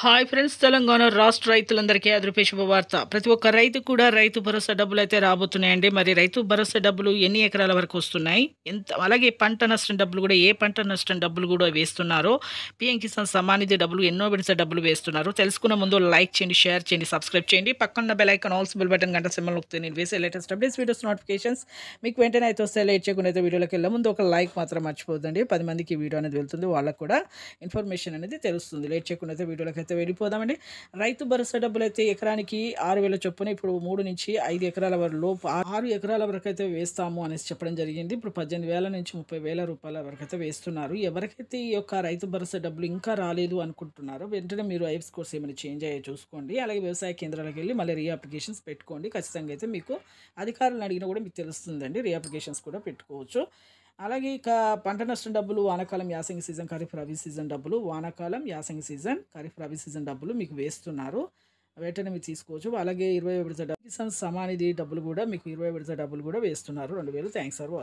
Hi friends, Telangana రాష్ట్ర రైతులందరికీ అదృపే శుభవార్త. ప్రతి ఒక్క రైతు కూడా రైతు భరోసా డబ్బులు అయితే రాబోతున్నాయండి. మరి రైతు భరోసా డబ్బులు ఎన్ని ఎకరాల వరకు వస్తున్నాయి, ఎంత, అలాగే పంట నష్టం డబ్బులు కూడా ఏ పంట నష్టం డబ్బులు కూడా వేస్తున్నారో, పిఎం కిసాన్ సమ్మాన్ నిధి డబ్బులు ఎన్నో విడత డబ్బులు వేస్తున్నారు. తెలుసుకున్న ముందు లైక్ చేయండి, షేర్ చేయండి, సబ్స్క్రైబ్ చేయండి. పక్కన బెల్ ఐకాన్ ఆల్స్ బెల్ బటన్ గంట సింబల్ నొక్కితే నేను వేసే లేటెస్ట్ అప్డేట్స్ వీడియోస్ నోటిఫికేషన్స్ మీకు వెంటనే అయితే వస్తాయి. లేట్ చేయకుండా అయితే వీడియోలోకి వెళ్ళే ముందు ఒక లైక్ మాత్రం మర్చిపోద్దండి. 10 మందికి ఈ వీడియో అనేది వెళ్తుంది, వాళ్ళకు కూడా ఇన్ఫర్మేషన్ అనేది తెలుస్తుంది. లేట్ చేయకుండా అయితే వీడియోలోకి అయితే వెళ్ళిపోదామండి. రైతు భరోసా డబ్బులు అయితే ఎకరానికి 6,000 చొప్పున ఇప్పుడు 3 నుంచి 5 ఎకరాల వరకు లోపు 6 ఎకరాల వరకు అయితే వేస్తాము అనేసి చెప్పడం జరిగింది. ఇప్పుడు 18,000 నుంచి 30,000 రూపాయల వరకు అయితే వేస్తున్నారు. ఎవరికైతే ఈ యొక్క రైతు భరోసా డబ్బులు ఇంకా రాలేదు అనుకుంటున్నారో వెంటనే మీరు ఐఎఫ్ఎస్ కోర్స్ ఏమైనా చేంజ్ అయ్యే చూసుకోండి. అలాగే వ్యవసాయ కేంద్రాలకు వెళ్ళి మళ్ళీ రీఅప్లికేషన్స్ పెట్టుకోండి. ఖచ్చితంగా అయితే మీకు అధికారులను అడిగినా కూడా మీకు తెలుస్తుందండి. రీఅప్లికేషన్స్ కూడా పెట్టుకోవచ్చు. అలాగే ఇక పంట నష్టం డబ్బులు వానాకాలం యాసంగి సీజన్, ఖరీఫ్ రబీ సీజన్ డబ్బులు, వానాకాలం యాసంగి సీజన్, ఖరీఫ్ రబీ సీజన్ డబ్బులు మీకు వేస్తున్నారు. వెంటనే మీరు తీసుకోవచ్చు. అలాగే 20 విడత డబ్బు కిసాన్ సమానిధి డబ్బులు కూడా మీకు 20 విడత డబ్బులు కూడా వేస్తున్నారు. 2,000. Thanks for watching.